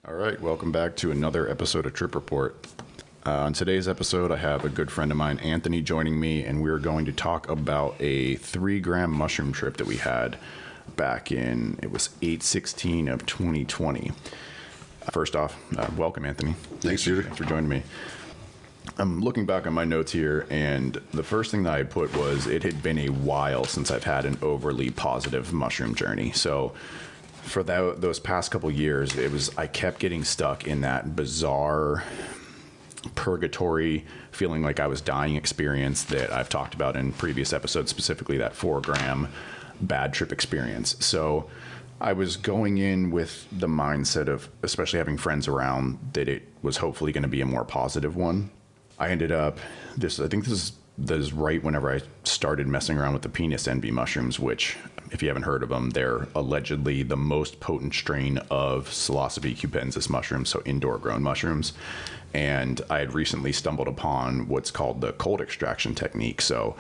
All right, welcome back to another episode of Trip Report. On today's episode, I have a good friend of mine, Anthony, joining me, and we're going to talk about a 3-gram mushroom trip that we had back in, it was 8/16 of 2020. First off, welcome, Anthony. Thanks, Peter. Thanks for joining me. I'm looking back on my notes here, and the first thing that I put was it had been a while since I've had an overly positive mushroom journey. So for those past couple years, I kept getting stuck in that bizarre purgatory feeling like I was dying experience that I've talked about in previous episodes, specifically that 4-gram bad trip experience. So I was going in with the mindset of, especially having friends around, that it was hopefully going to be a more positive one. I ended up, I think this is right whenever I started messing around with the penis envy mushrooms, which, if you haven't heard of them, they're allegedly the most potent strain of Psilocybe cubensis mushrooms, so indoor grown mushrooms. And I had recently stumbled upon what's called the cold extraction technique. So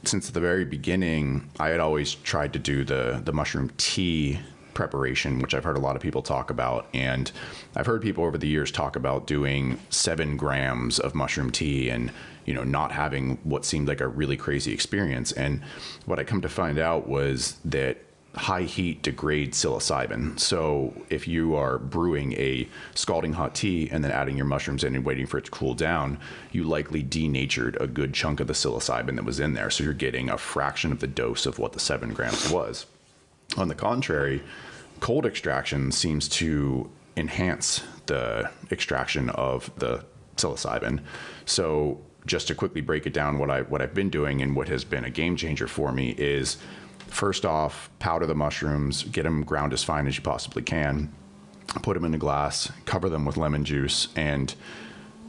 since the very beginning, I had always tried to do the mushroom tea preparation, which I've heard a lot of people talk about. And I've heard people over the years talk about doing 7 grams of mushroom tea and, not having what seemed like a really crazy experience. And what I come to find out was that high heat degrades psilocybin. So if you are brewing a scalding hot tea and then adding your mushrooms in and waiting for it to cool down, you likely denatured a good chunk of the psilocybin that was in there. So you're getting a fraction of the dose of what the 7 grams was. On the contrary, cold extraction seems to enhance the extraction of the psilocybin. So just to quickly break it down, what I've been doing and what has been a game changer for me is, first off, powder the mushrooms, get them ground as fine as you possibly can, put them in a glass, cover them with lemon juice. And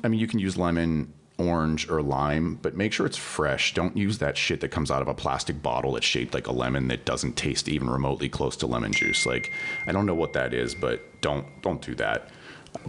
you can use lemon, orange, or lime, but make sure it's fresh. Don't use that shit that comes out of a plastic bottle that's shaped like a lemon that doesn't taste even remotely close to lemon juice. Like, I don't know what that is, but don't do that.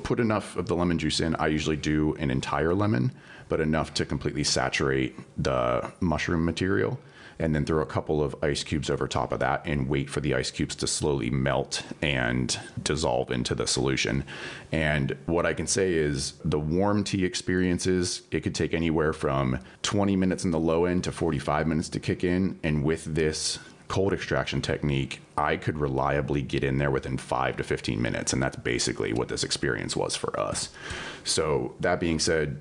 Put enough of the lemon juice in. I usually do an entire lemon, but enough to completely saturate the mushroom material, and then throw a couple of ice cubes over top of that and wait for the ice cubes to slowly melt and dissolve into the solution. And what I can say is the warm tea experiences, it could take anywhere from 20 minutes in the low end to 45 minutes to kick in. And with this cold extraction technique, I could reliably get in there within 5 to 15 minutes. And that's basically what this experience was for us. So that being said,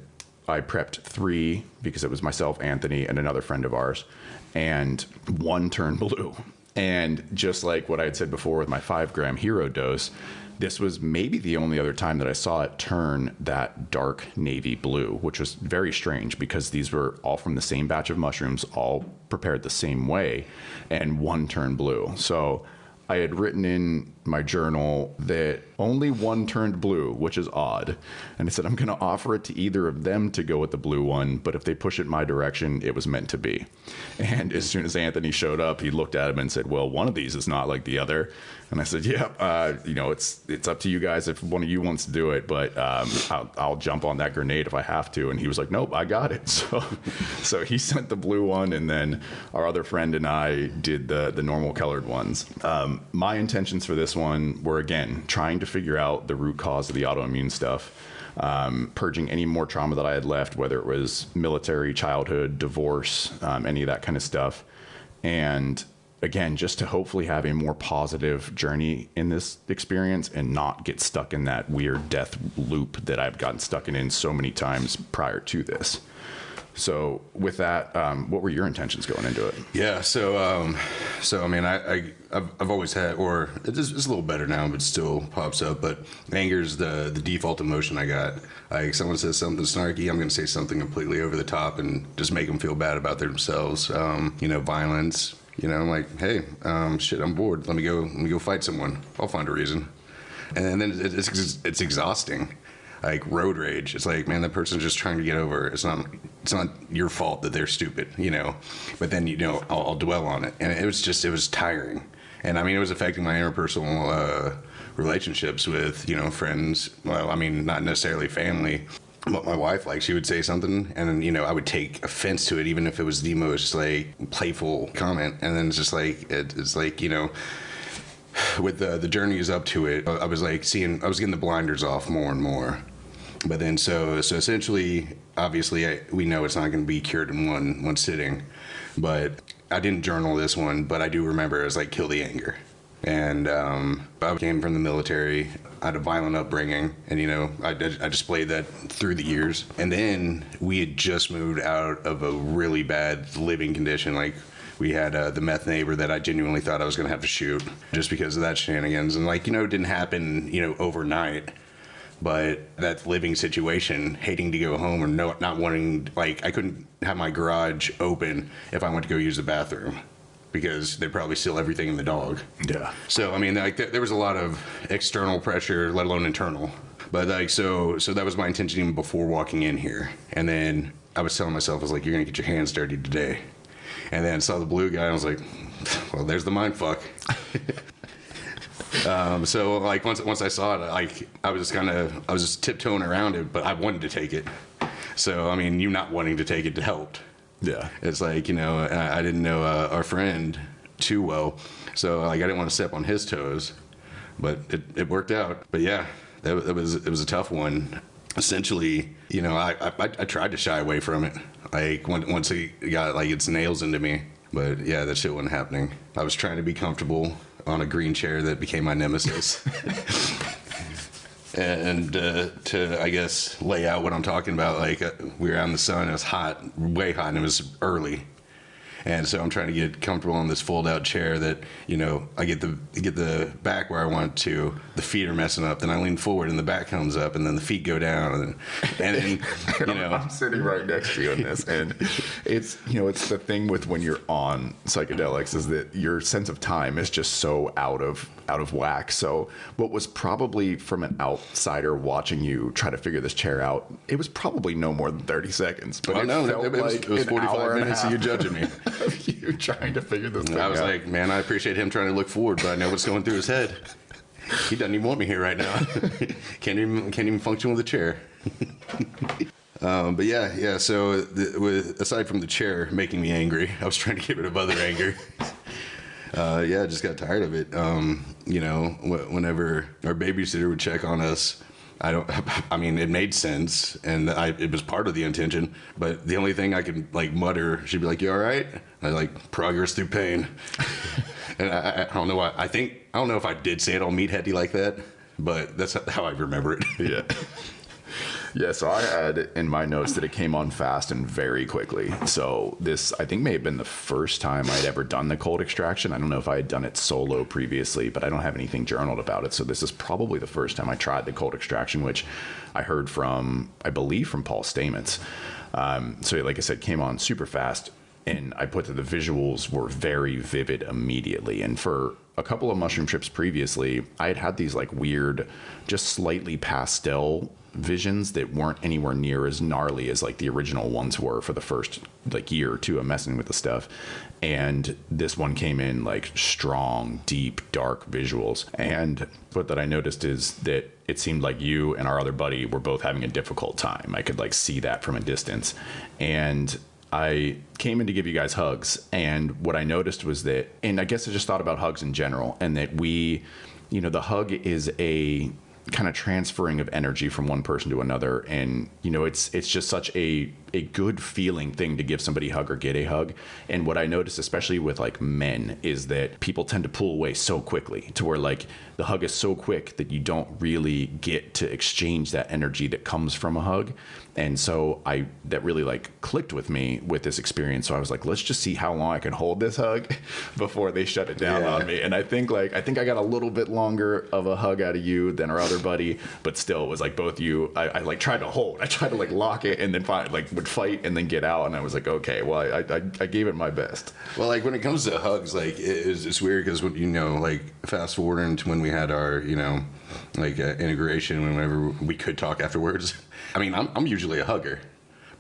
I prepped 3 because it was myself, Anthony, and another friend of ours, and 1 turned blue. And just like what I had said before with my 5-gram hero dose, this was maybe the only other time that I saw it turn that dark navy blue, which was very strange because these were all from the same batch of mushrooms, all prepared the same way, and 1 turned blue. So I had written in my journal that only 1 turned blue, which is odd. And I said, I'm going to offer it to either of them to go with the blue one, but if they push it my direction, it was meant to be. And as soon as Anthony showed up, he looked at him and said, well, one of these is not like the other. And I said, yeah, it's up to you guys if one of you wants to do it, but I'll jump on that grenade if I have to. And he was like, nope, I got it. So he sent the blue one, and then our other friend and I did the normal colored ones. My intentions for this one were, again, trying to figure out the root cause of the autoimmune stuff, purging any more trauma that I had left, whether it was military, childhood, divorce, any of that kind of stuff. And again, just to hopefully have a more positive journey in this experience and not get stuck in that weird death loop that I've gotten stuck in so many times prior to this. So with that, what were your intentions going into it? Yeah. So I mean, I've always had, or it's a little better now, but still pops up. But anger's the default emotion I got. Like, someone says something snarky, I'm going to say something completely over the top and just make them feel bad about themselves. Violence. I'm like, hey, shit, I'm bored. Let me go fight someone. I'll find a reason. And then it's exhausting. Like road rage. It's like, man, that person's just trying to get over it. It's not your fault that they're stupid, But then, I'll dwell on it. And it was tiring. And I mean, it was affecting my interpersonal relationships with, friends. Well, I mean, not necessarily family. But my wife, like, she would say something, and then, I would take offense to it, even if it was the most, like, playful comment. And then it's just like, it's like, with the journeys up to it, I was like I was getting the blinders off more and more. But then, so essentially, obviously, we know it's not going to be cured in one sitting. But I didn't journal this one, but I do remember it was like kill the anger. And I came from the military. I had a violent upbringing, and I displayed that through the years. And then we had just moved out of a really bad living condition. Like we had the meth neighbor that I genuinely thought I was going to have to shoot just because of that shenanigans. And it didn't happen overnight. But that living situation, hating to go home or not wanting, I couldn't have my garage open if I went to go use the bathroom because they'd probably steal everything in the dog. Yeah. So, there was a lot of external pressure, let alone internal. But, so that was my intention even before walking in here. And then I was telling myself, I was like, you're going to get your hands dirty today. And then I saw the blue guy, and I was like, well, there's the mind fuck. So once I saw it, I was just tiptoeing around it, but I wanted to take it. So you not wanting to take it helped. Yeah. It's I didn't know our friend too well, so I didn't want to step on his toes, but it worked out. But yeah, it was a tough one. Essentially, I tried to shy away from it. Once it got its nails into me, but yeah, that shit wasn't happening. I was trying to be comfortable on a green chair that became my nemesis. And to, I guess, lay out what I'm talking about, we were out in the sun, it was hot, way hot, and it was early. And so I'm trying to get comfortable on this fold-out chair that, I get the back where I want to. The feet are messing up. Then I lean forward, and the back comes up, and then the feet go down, and then, I'm sitting right next to you on this, and it's the thing with when you're on psychedelics is that your sense of time is just so out of whack. So what was probably from an outsider watching you try to figure this chair out, it was probably no more than 30 seconds. But it was 45 minutes of you judging me. Of you trying to figure this thing out. I was like, man, I appreciate him trying to look forward, but I know what's going through his head. He doesn't even want me here right now. Can't even function with a chair. But yeah. So aside from the chair making me angry, I was trying to get rid of other anger. I just got tired of it. Whenever our babysitter would check on us, it made sense, and it was part of the intention, but the only thing I could mutter, she'd be like, you all right? And I progress through pain. And I don't know why. I don't know if I did say it all meatheady like that, but that's how I remember it. Yeah. Yeah, so I had in my notes that it came on fast and very quickly. So this, I think, may have been the first time I'd ever done the cold extraction. I don't know if I had done it solo previously, but I don't have anything journaled about it. So this is probably the first time I tried the cold extraction, which I heard from, I believe, from Paul Stamets. So like I said, came on super fast. And I put that the visuals were very vivid immediately. And for a couple of mushroom trips previously, I had these weird, just slightly pastel visions that weren't anywhere near as gnarly as the original ones were for the first year or two of messing with the stuff. And this one came in strong, deep, dark visuals. And what that I noticed is that it seemed like you and our other buddy were both having a difficult time. I could see that from a distance. And I came in to give you guys hugs, and what I noticed was that, and I guess I just thought about hugs in general, and that the hug is a kind of transferring of energy from one person to another, and it's just such a good feeling thing to give somebody a hug or get a hug. And what I noticed, especially with men, is that people tend to pull away so quickly to where the hug is so quick that you don't really get to exchange that energy that comes from a hug. And so that really clicked with me with this experience. So I was like, let's just see how long I can hold this hug before they shut it down on me. And I think I got a little bit longer of a hug out of you than our other buddy, but still it was both you. I tried to hold. I tried to lock it and then would fight and then get out. And I was like, okay, well, I gave it my best. Well, when it comes to hugs, it's weird because fast forwarding to when we had our integration, whenever we could talk afterwards. I'm usually a hugger,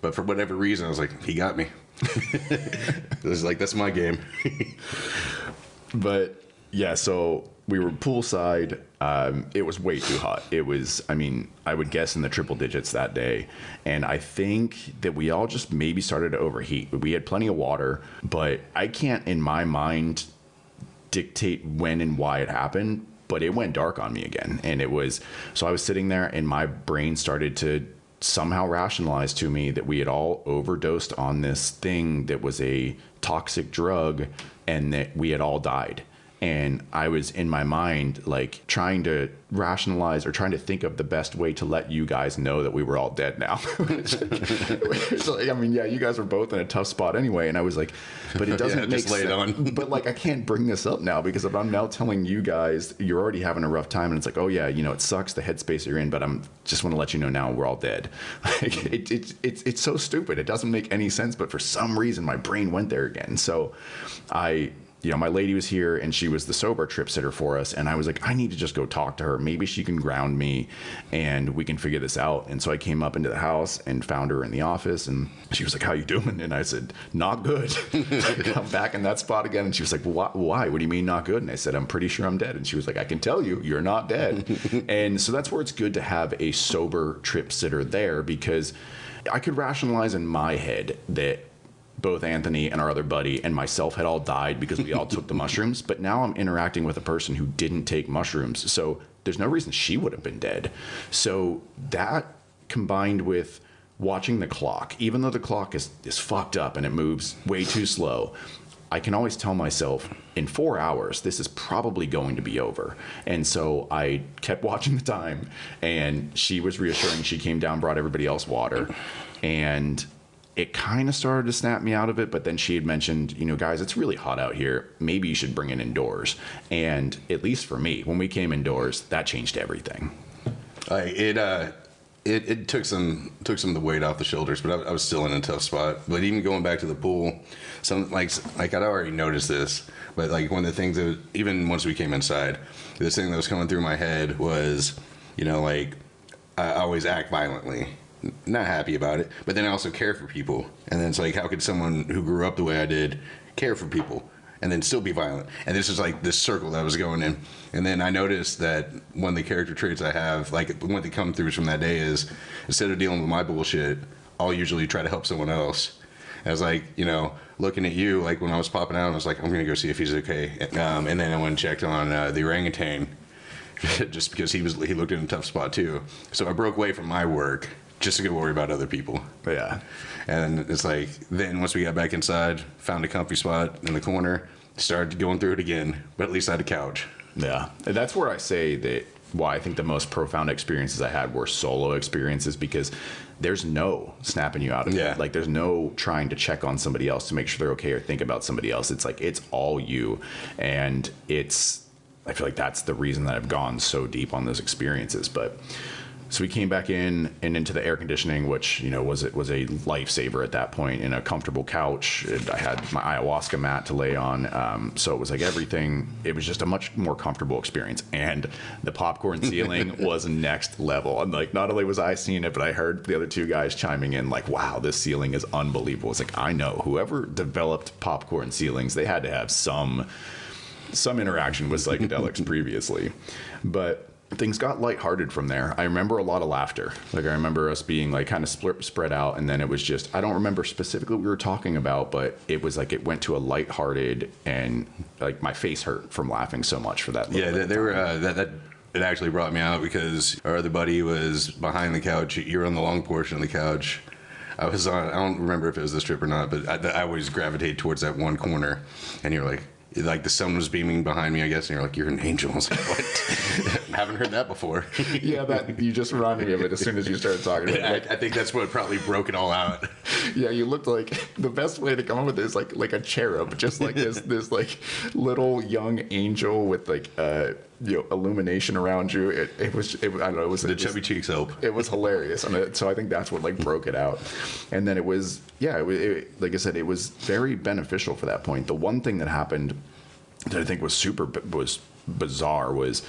but for whatever reason, I was like, he got me. It was that's my game. But yeah, so we were poolside. It was way too hot. It was, I would guess in the triple digits that day. And I think that we all just maybe started to overheat. We had plenty of water, but I can't in my mind dictate when and why it happened, but it went dark on me again. And it was, so I was sitting there and my brain started to somehow rationalize to me that we had all overdosed on this thing that was a toxic drug and that we had all died. And I was in my mind, like trying to rationalize or trying to think of the best way to let you guys know that we were all dead now. So, I mean, yeah, you guys were both in a tough spot anyway. And I was like, but it doesn't make lay it sense. on. But like, I can't bring this up now because if I'm now telling you guys you're already having a rough time and it's like, oh yeah, you know, it sucks the headspace you're in, but I'm just want to let you know now we're all dead. Like, it's so stupid. It doesn't make any sense. But for some reason, my brain went there again. So you know, my lady was here and she was the sober trip sitter for us. And I was like, I need to just go talk to her. Maybe she can ground me and we can figure this out. And so I came up into the house and found her in the office and she was like, how you doing? And I said, not good. I'm back in that spot again. And she was like, why? What do you mean not good? And I said, I'm pretty sure I'm dead. And she was like, I can tell you, you're not dead. And so that's where it's good to have a sober trip sitter there because I could rationalize in my head that both Anthony and our other buddy and myself had all died because we all took the mushrooms. But now I'm interacting with a person who didn't take mushrooms. So there's no reason she would have been dead. So that combined with watching the clock, even though the clock is fucked up and it moves way too slow, I can always tell myself in 4 hours, this is probably going to be over. And so I kept watching the time and she was reassuring. She came down, brought everybody else water, and it kind of started to snap me out of it, but then she had mentioned, you know, guys, it's really hot out here. Maybe you should bring it indoors. And at least for me, when we came indoors, that changed everything. It took some of the weight off the shoulders, but I was still in a tough spot. But even going back to the pool, some like I'd already noticed this, but like one of the things that even once we came inside, this thing that was coming through my head was, you know, like I always act violently. Not happy about it, but then I also care for people. And then it's like, how could someone who grew up the way I did care for people and then still be violent? And this is like this circle that I was going in. And then I noticed that one of the character traits I have, like one that come through from that day is instead of dealing with my bullshit, I'll usually try to help someone else. I was like, you know, looking at you, like when I was popping out, I was like, I'm going to go see if he's okay. And then I went and checked on the orangutan just because he looked in a tough spot too. So I broke away from my work just to go worry about other people. Yeah. And it's like, then once we got back inside, found a comfy spot in the corner, started going through it again, but at least I had a couch. Yeah. And that's where I say that why I think the most profound experiences I had were solo experiences because there's no snapping you out of it. Like there's no trying to check on somebody else to make sure they're okay or think about somebody else. It's like, it's all you. And I feel like that's the reason that I've gone so deep on those experiences. But so we came back in and into the air conditioning, which, you know, was a lifesaver at that point, in a comfortable couch. I had my ayahuasca mat to lay on. So it was like everything. It was just a much more comfortable experience. And the popcorn ceiling was next level. And like, not only was I seeing it, but I heard the other two guys chiming in like, wow, this ceiling is unbelievable. It's like, I know whoever developed popcorn ceilings, they had to have some interaction with psychedelics previously. But things got lighthearted from there. I remember a lot of laughter. Like I remember us being like kind of spread out, and then it was just, I don't remember specifically what we were talking about, but it was like it went to a lighthearted, and like my face hurt from laughing so much for that. Yeah, they were that. It actually brought me out because our other buddy was behind the couch. You were on the long portion of the couch. I was on. I don't remember if it was this trip or not, but I always gravitate towards that one corner, and you're like the sun was beaming behind me, I guess, and you're like, you're an angel. I was like, what? I haven't heard that before. Yeah, that you just reminded me of it as soon as you started talking about it. I think that's what probably broke it all out. Yeah, you looked like, the best way to come up with it is like a cherub, just like this like little young angel with like illumination around you. It was I don't know, it was the chubby cheeks help. It was hilarious, and so I think that's what like broke it out. And then it was like I said, it was very beneficial for that point. The one thing that happened that I think was bizarre was,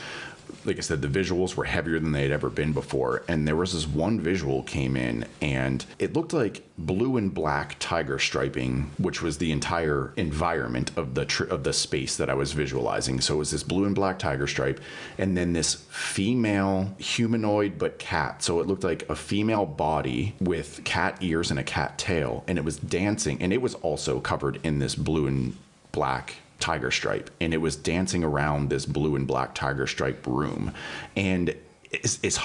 like I said, the visuals were heavier than they had ever been before. And there was this one visual came in, and it looked like blue and black tiger striping, which was the entire environment of the space that I was visualizing. So it was this blue and black tiger stripe, and then this female humanoid but cat. So it looked like a female body with cat ears and a cat tail, and it was dancing, and it was also covered in this blue and black tiger stripe, and it was dancing around this blue and black tiger stripe room. And as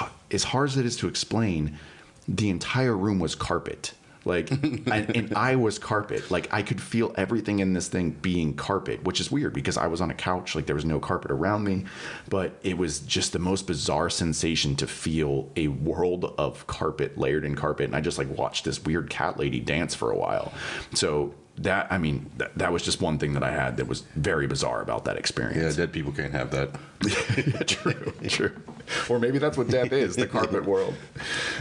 hard as it is to explain, the entire room was carpet. Like, and I was carpet. Like, I could feel everything in this thing being carpet, which is weird because I was on a couch. Like, there was no carpet around me. But it was just the most bizarre sensation to feel a world of carpet, layered in carpet. And I just, like, watched this weird cat lady dance for a while. So that, I mean, that was just one thing that I had that was very bizarre about that experience. Yeah, dead people can't have that. Yeah, true. Or maybe that's what death is, the carpet world.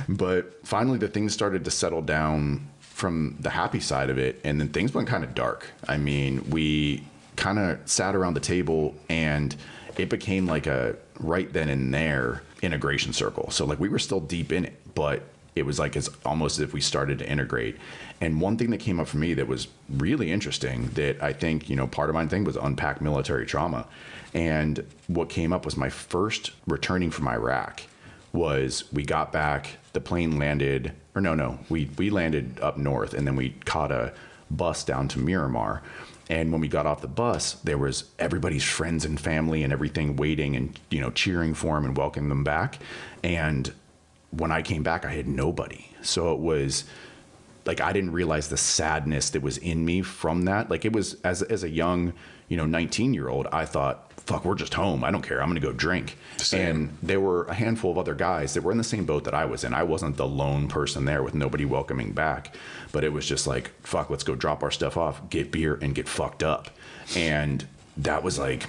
But finally, the things started to settle down from the happy side of it, and then things went kind of dark. I mean, we kind of sat around the table, and it became like a right then and there integration circle. So, like, we were still deep in it, but it was like it's almost as if we started to integrate. And one thing that came up for me that was really interesting that I think, you know, part of my thing was unpack military trauma. And what came up was my first returning from Iraq was we got back, the plane landed, or no, we landed up north, and then we caught a bus down to Miramar. And when we got off the bus, there was everybody's friends and family and everything waiting and, you know, cheering for them and welcoming them back. And when I came back, I had nobody. So it was like, I didn't realize the sadness that was in me from that. Like, it was as a young, you know, 19-year-old, I thought, fuck, we're just home. I don't care. I'm going to go drink. Same. And there were a handful of other guys that were in the same boat that I was in. I wasn't the lone person there with nobody welcoming back, but it was just like, fuck, let's go drop our stuff off, get beer, and get fucked up. And that was like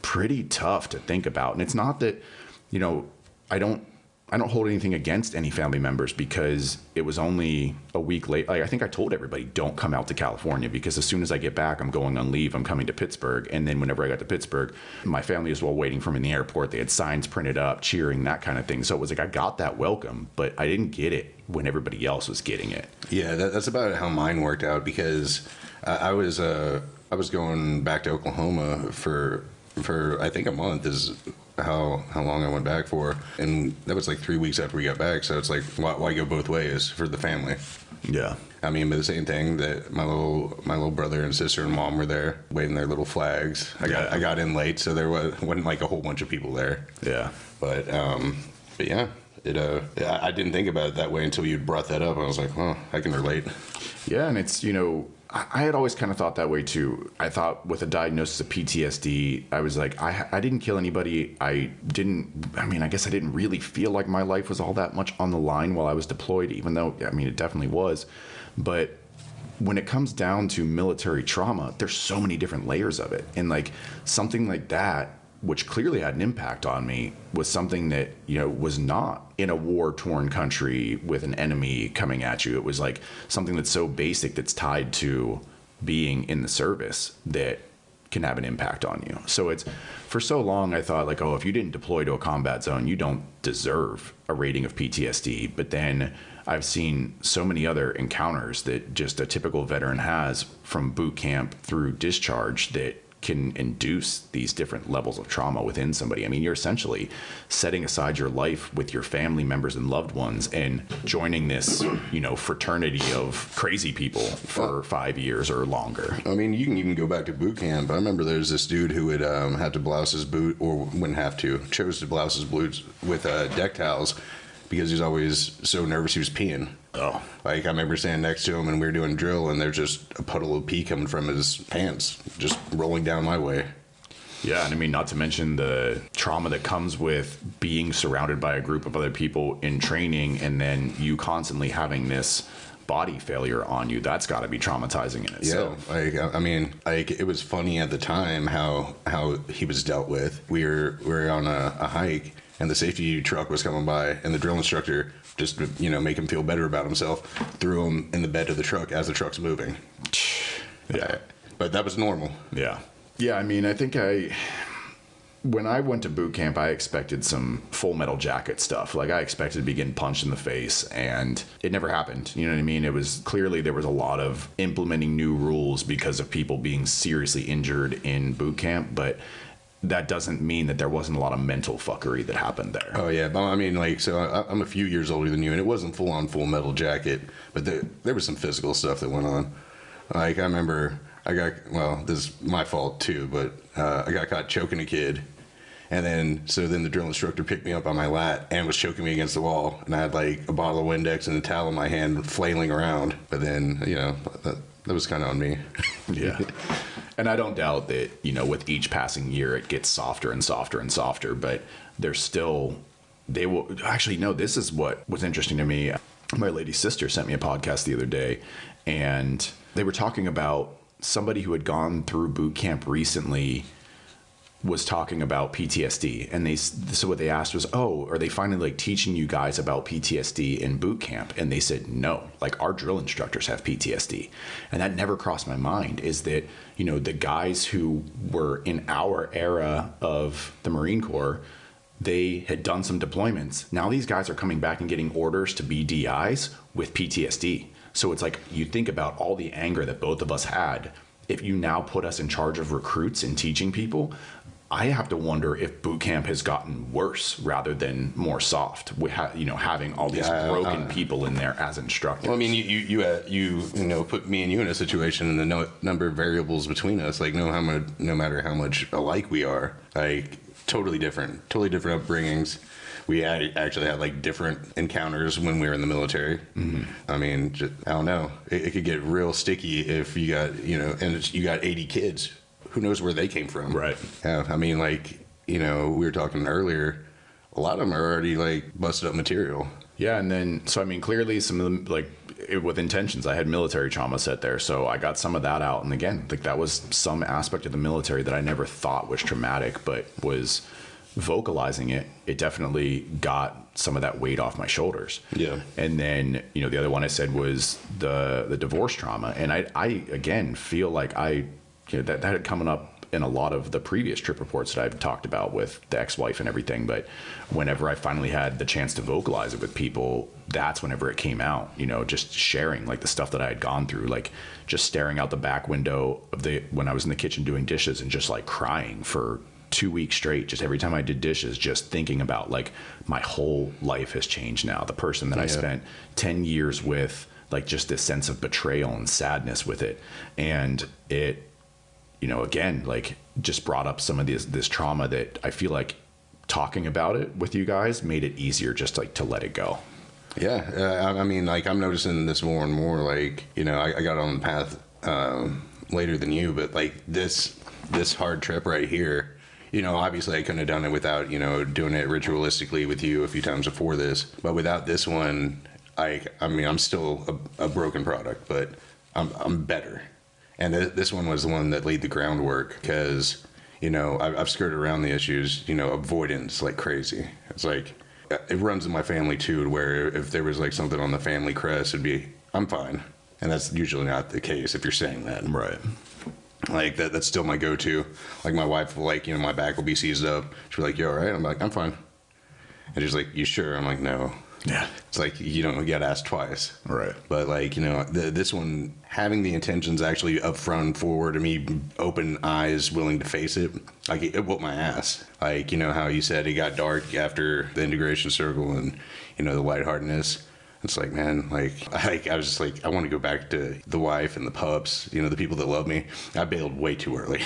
pretty tough to think about. And it's not that, you know, I don't hold anything against any family members because it was only a week late. Like, I think I told everybody, don't come out to California because as soon as I get back, I'm going on leave. I'm coming to Pittsburgh. And then whenever I got to Pittsburgh, my family was all waiting for me in the airport. They had signs printed up, cheering, that kind of thing. So it was like, I got that welcome, but I didn't get it when everybody else was getting it. Yeah, that's about how mine worked out because I was going back to Oklahoma for I think a month is how long I went back for, and that was like 3 weeks after we got back. So it's like, why go both ways for the family? Yeah. I mean, but the same thing that my little brother and sister and mom were there waving their little flags. I got in late, so there wasn't like a whole bunch of people there. Yeah. But yeah, I didn't think about it that way until you brought that up. I was like, oh, I can relate. Yeah, and it's, you know, I had always kind of thought that way too. I thought with a diagnosis of PTSD, I was like, I didn't kill anybody. I guess I didn't really feel like my life was all that much on the line while I was deployed, even though, I mean, it definitely was. But when it comes down to military trauma, there's so many different layers of it. And like something like that, which clearly had an impact on me, was something that, you know, was not in a war-torn country with an enemy coming at you. It was like something that's so basic that's tied to being in the service that can have an impact on you. So it's, for so long I thought like, oh, if you didn't deploy to a combat zone, you don't deserve a rating of PTSD. But then I've seen so many other encounters that just a typical veteran has from boot camp through discharge that can induce these different levels of trauma within somebody. I mean, you're essentially setting aside your life with your family members and loved ones and joining this, you know, fraternity of crazy people for 5 years or longer. I mean, you can even go back to boot camp. I remember there's this dude who would have to blouse his boot, or wouldn't have to, chose to blouse his boots with deck towels because he's always so nervous he was peeing. Oh. Like, I remember standing next to him and we were doing drill and there's just a puddle of pee coming from his pants, just rolling down my way. Yeah, and I mean, not to mention the trauma that comes with being surrounded by a group of other people in training and then you constantly having this body failure on you. That's got to be traumatizing in itself. Yeah, I mean, it was funny at the time how he was dealt with. We were on a hike and the safety truck was coming by and the drill instructor, just to, you know, make him feel better about himself, threw him in the bed of the truck as the truck's moving. Yeah. But that was normal. Yeah. Yeah, I mean, I think when I went to boot camp, I expected some Full Metal Jacket stuff. Like, I expected to be getting punched in the face, and it never happened. You know what I mean? It was clearly there was a lot of implementing new rules because of people being seriously injured in boot camp, but that doesn't mean that there wasn't a lot of mental fuckery that happened there. Oh, yeah. But I mean, like, so I'm a few years older than you, and it wasn't full-on Full Metal Jacket, but there was some physical stuff that went on. Like, I remember well, this is my fault too, but I got caught choking a kid. And then the drill instructor picked me up on my lat and was choking me against the wall. And I had like a bottle of Windex and a towel in my hand flailing around. But then, that was kind of on me. Yeah. And I don't doubt that, with each passing year, it gets softer and softer and softer. But there's still, they will actually, no, this is what was interesting to me. My lady sister sent me a podcast the other day, and they were talking about somebody who had gone through boot camp recently was talking about PTSD, and so what they asked was, are they finally like teaching you guys about PTSD in boot camp? And they said no, like our drill instructors have PTSD. And that never crossed my mind, is that the guys who were in our era of the Marine Corps, they had done some deployments. Now these guys are coming back and getting orders to be DIs with PTSD. So it's like, you think about all the anger that both of us had. If you now put us in charge of recruits and teaching people, I have to wonder if boot camp has gotten worse rather than more soft. Having all these broken people in there as instructors. Well, I mean, you put me and you in a situation, and the number of variables between us, like no matter how much alike we are, like totally different upbringings. We actually had like different encounters when we were in the military. Mm-hmm. I mean, I don't know. It could get real sticky if you got, and you got 80 kids. Who knows where they came from? Right. Yeah. I mean, like, we were talking earlier, a lot of them are already like busted up material. Yeah. And then, so, I mean, clearly some of them, like with intentions, I had military trauma set there. So I got some of that out. And again, like that was some aspect of the military that I never thought was traumatic, but was vocalizing it. It definitely got some of that weight off my shoulders. Yeah. And then, the other one I said was the divorce trauma. And I again feel like that had come up in a lot of the previous trip reports that I've talked about with the ex-wife and everything. But whenever I finally had the chance to vocalize it with people, that's whenever it came out, just sharing like the stuff that I had gone through, like just staring out the back window when I was in the kitchen doing dishes and just like crying for 2 weeks straight, just every time I did dishes, just thinking about like my whole life has changed now. The person that I spent 10 years with, like just this sense of betrayal and sadness with it. And it, again, like just brought up some of this trauma that I feel like talking about it with you guys made it easier just like to let it go. Yeah. I mean, like I'm noticing this more and more, like, I got on the path later than you, but like this hard trip right here, obviously I couldn't have done it without, doing it ritualistically with you a few times before this, but without this one, I mean, I'm still a broken product, but I'm better. And this one was the one that laid the groundwork because, I've skirted around the issues, avoidance like crazy. It's like, it runs in my family too, where if there was like something on the family crest, it'd be, I'm fine. And that's usually not the case if you're saying that. Right. Like that's still my go-to. Like my wife will like, my back will be seized up. She'll be like, you all right? I'm like, I'm fine. And she's like, you sure? I'm like, no. Yeah. It's like, you got asked twice. Right. But like, this one, having the intentions actually up front and forward and me open eyes, willing to face it, like it whooped my ass. Like, how you said it got dark after the integration circle and, the lightheartedness. It's like, man, I was just like, I want to go back to the wife and the pups, the people that love me. I bailed way too early,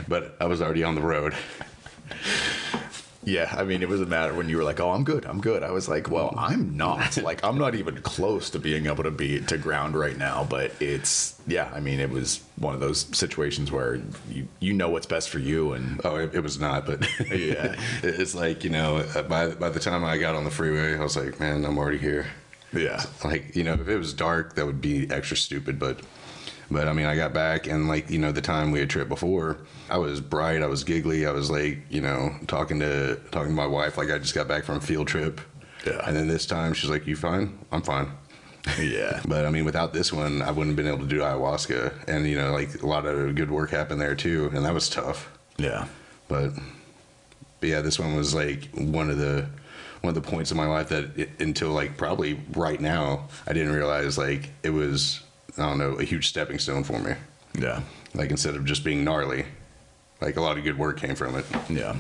but I was already on the road. Yeah, I mean, it was a matter when you were like, oh, I'm good. I was like, well, I'm not. Like, I'm not even close to being able to be to ground right now. But it's, yeah, I mean, it was one of those situations where you know what's best for you. And it was not. But yeah, it's like, by the time I got on the freeway, I was like, man, I'm already here. Yeah. Like, if it was dark, that would be extra stupid. But I mean, I got back and like, the time we had tripped before, I was bright, I was giggly, I was like, talking to my wife like I just got back from a field trip. Yeah. And then this time she's like, you fine? I'm fine. Yeah. But I mean, without this one, I wouldn't have been able to do ayahuasca. And, like a lot of good work happened there too. And that was tough. Yeah. But yeah, this one was like one of the points in my life that until like probably right now, I didn't realize like it was, I don't know, a huge stepping stone for me. Yeah. Like instead of just being gnarly, like a lot of good work came from it. Yeah.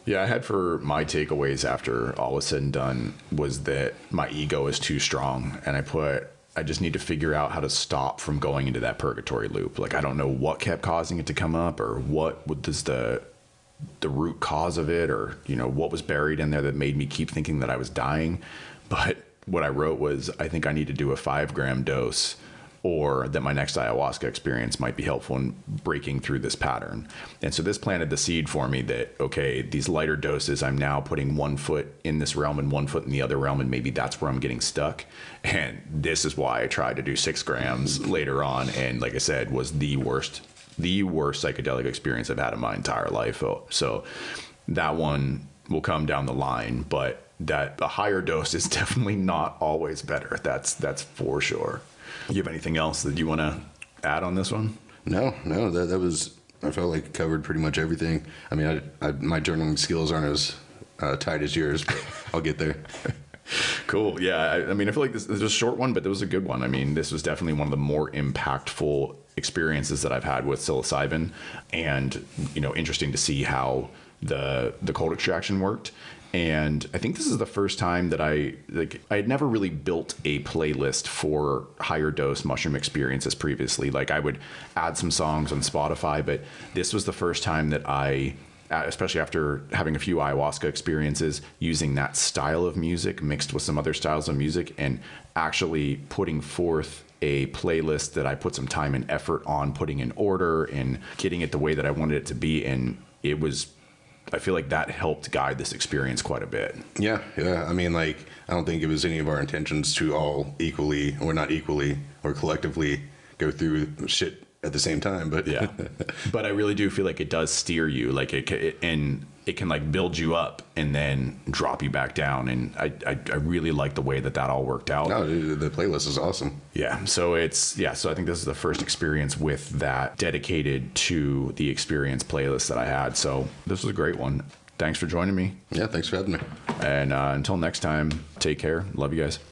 Yeah, I had for my takeaways after all was said and done was that my ego is too strong. And I I just need to figure out how to stop from going into that purgatory loop. Like, I don't know what kept causing it to come up, or what does the root cause of it, or, you know, what was buried in there that made me keep thinking that I was dying. But what I wrote was, I think I need to do a 5-gram dose, or that my next ayahuasca experience might be helpful in breaking through this pattern. And so this planted the seed for me that, okay, these lighter doses, I'm now putting 1 foot in this realm and 1 foot in the other realm, and maybe that's where I'm getting stuck. And this is why I tried to do 6 grams later on. And like I said, was the worst psychedelic experience I've had in my entire life. So that one will come down the line, but that a higher dose is definitely not always better. That's for sure. You have anything else that you want to add on this one? No, that was, I felt like it covered pretty much everything. I mean, my journaling skills aren't as tight as yours, but I'll get there. Cool. Yeah. I mean, I feel like this was a short one, but it was a good one. I mean, this was definitely one of the more impactful experiences that I've had with psilocybin, and, you know, interesting to see how the cold extraction worked. And I think this is the first time that I had never really built a playlist for higher dose mushroom experiences previously. Like, I would add some songs on Spotify, but this was the first time that I, especially after having a few ayahuasca experiences, using that style of music mixed with some other styles of music, and actually putting forth a playlist that I put some time and effort on putting in order and getting it the way that I wanted it to be. And I feel like that helped guide this experience quite a bit. Yeah. I mean, like, I don't think it was any of our intentions to all equally, or not equally, or collectively go through shit at the same time. But yeah, but I really do feel like it does steer you, like it can like build you up and then drop you back down. And I really like the way that all worked out. No, the playlist is awesome. Yeah. So so I think this is the first experience with that dedicated to the experience playlist that I had. So this was a great one. Thanks for joining me. Yeah. Thanks for having me. And until next time, take care. Love you guys.